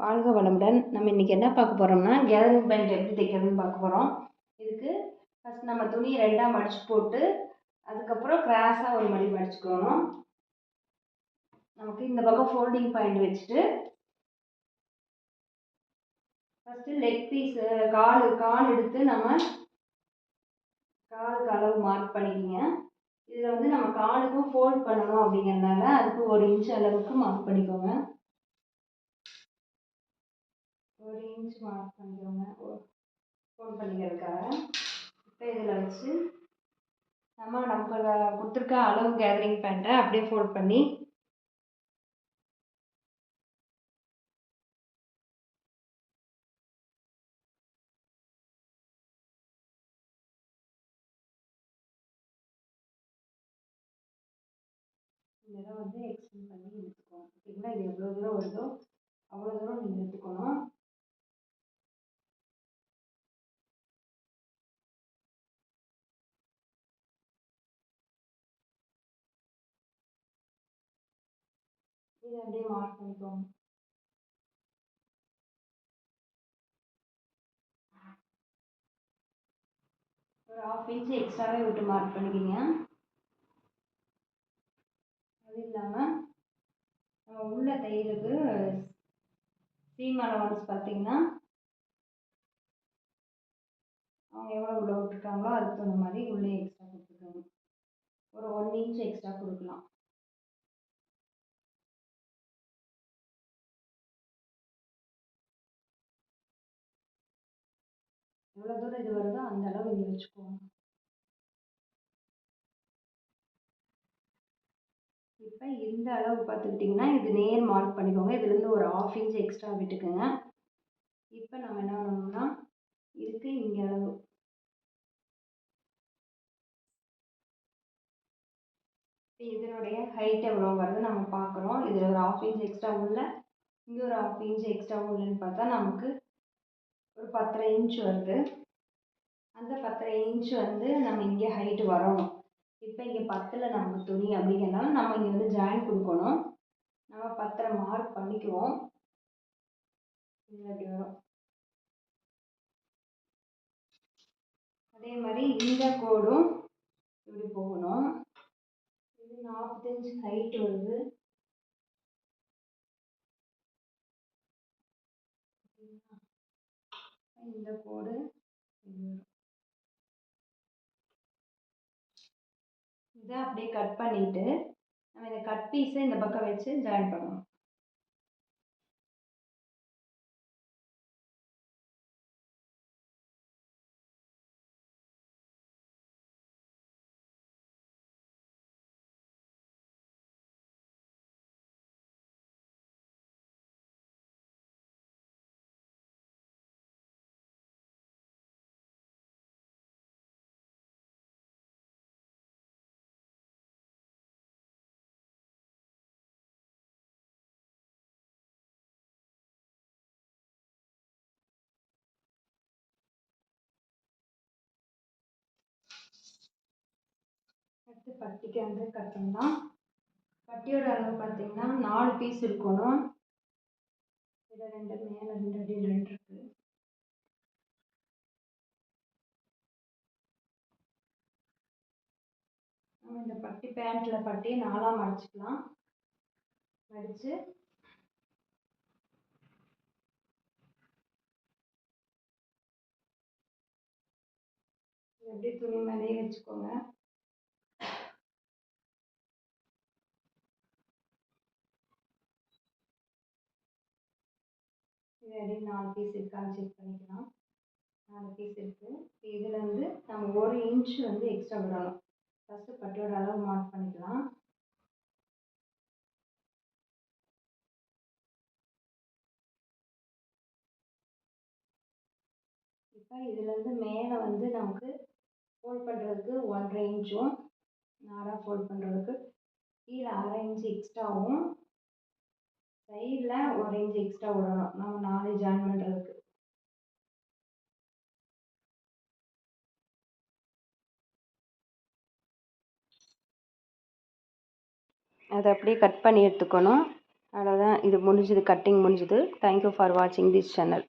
வாழ்க வளமுடன். நம்ம இன்றைக்கி என்ன பார்க்க போகிறோம்னா, கேதரிங் பேண்ட் எப்படி தைக்கிறதுன்னு பார்க்க போகிறோம். இதுக்கு ஃபஸ்ட் நம்ம துணியை ரெண்டாக மடித்து போட்டு அதுக்கப்புறம் கிராஸாக ஒரு மடி மடிச்சுக்கணும். நமக்கு இந்த பக்கம் ஃபோல்டிங் பாயிண்ட் வச்சுட்டு ஃபஸ்ட்டு லெக் பீஸு கால் எடுத்து நம்ம காலுக்கு அளவு மார்க் பண்ணிக்கிங்க. இதில் வந்து நம்ம காலுக்கும் ஃபோல்ட் பண்ணணும் அப்படிங்கிறதுனால அதுக்கு 1 இன்ச் அளவுக்கு மார்க் பண்ணிக்கோங்க. 1 இன்ச் மார்க் பண்ணிக்கோங்க ஃபோல்ட் பண்ணிக்கிறதுக்காக. இப்போ இதில் வச்சு நமக்கு கொடுத்துருக்க அளவு கேதரிங் பேண்ட்டை அப்படியே ஃபோல்ட் பண்ணி இதெல்லாம் வந்து எக்ஸ்டெண்ட் பண்ணி எடுத்துக்கணும். ஓகேங்களா? இது எவ்வளோ தூரம் வருதோ அவ்வளோ தூரம் நீங்கள் எடுத்துக்கணும். இதை அப்படியே மார்க் பண்ணிக்கோங்க. ஒரு 1/2 இன்ச் எக்ஸ்ட்ராவே விட்டு மார்க் பண்ணிக்கிங்க. அது இல்லாமல் நம்ம உள்ள தையலுக்கு சீம் அலவன்ஸ் பார்த்தீங்கன்னா அவங்க எவ்வளோ உள்ள விட்டுருக்காங்களோ அதுக்கு தகுந்த மாதிரி உள்ளே எக்ஸ்ட்ரா கொடுத்துருக்காங்க. ஒரு 1 இன்ச் எக்ஸ்ட்ரா கொடுக்கலாம். எவ்வளோ தூரம் இது வருதோ அந்த அளவு இங்கே வச்சுக்கோங்க. இப்போ இந்த அளவு பார்த்துக்கிட்டிங்கன்னா இது நேர் மார்க் பண்ணிக்கோங்க. இதுலேருந்து ஒரு 1/2 இன்ச் எக்ஸ்ட்ரா விட்டுக்குங்க. இப்போ நம்ம என்ன பண்ணணும்னா இதுக்கு இங்கே அளவு இதனுடைய ஹைட் எவ்வளோ வருது நம்ம பார்க்குறோம். இதில் ஒரு 1/2 இன்ச் எக்ஸ்ட்ரா உள்ள இங்கே ஒரு 1/2 இன்ச் எக்ஸ்ட்ரா உள்ளன்னு பார்த்தா நமக்கு ஒரு 10.5 இன்ச் வருது. அந்த 10.5 இன்ச் வந்து நம்ம இங்கே ஹைட்டு வரணும். இப்போ இங்கே 10ல் நமக்கு துணி அப்படிங்கிறனால நம்ம இங்கே வந்து ஜாயின் கொடுக்கணும். நம்ம 10 மார்க் பண்ணிக்குவோம். இதில் அப்படி வரும். அதே மாதிரி இந்த கோடும் இப்படி போகணும். இது 40 இன்ச் ஹைட் வருது. இந்த கோடு இதை அப்படியே கட் பண்ணிட்டு நம்ம இந்த கட் பீஸை இந்த பக்கம் வச்சு ஜாயின் பண்ணணும். அடுத்து பட்டிக்கு வந்து கட் பண்ணலாம். பட்டியோட அளவு பார்த்தீங்கன்னா 4 பீஸ் இருக்கணும். இதில் 2 மேலே 2 அடி 2 இருக்குது. நம்ம இந்த பட்டி பேண்ட்டில் பட்டியை 4ஆக மடிச்சுக்கலாம். மடித்து அப்படியே துணி மேலேயே வச்சுக்கோங்க. இது அப்படியே 4 பீஸ் இருக்கான்னு செக் பண்ணிக்கலாம். 4 பீஸ் இருக்குது. இதில் வந்து நம்ம 1 இன்ச் வந்து எக்ஸ்ட்ரா விடணும். ஃபஸ்ட்டு பட்டியோட அளவு மார்க் பண்ணிக்கலாம். இப்போ இதுலேருந்து மேலே வந்து நமக்கு ஃபோல்ட் பண்ணுறதுக்கு 1.5 இன்ச்சும் 4ஆக ஃபோல்ட் பண்ணுறதுக்கு கீழே 1/2 இன்ச் எக்ஸ்ட்ராவும் சைடில் 1 இன்ச் எக்ஸ்ட்ரா விடணும் நம்ம 4 ஜாயின் பண்ணுறதுக்கு. அதை அப்படியே கட் பண்ணி எடுத்துக்கணும். அவ்வளோதான், இது முடிஞ்சுது, கட்டிங் முடிஞ்சுது. தேங்க்யூ ஃபார் வாட்சிங் திஸ் சேனல்.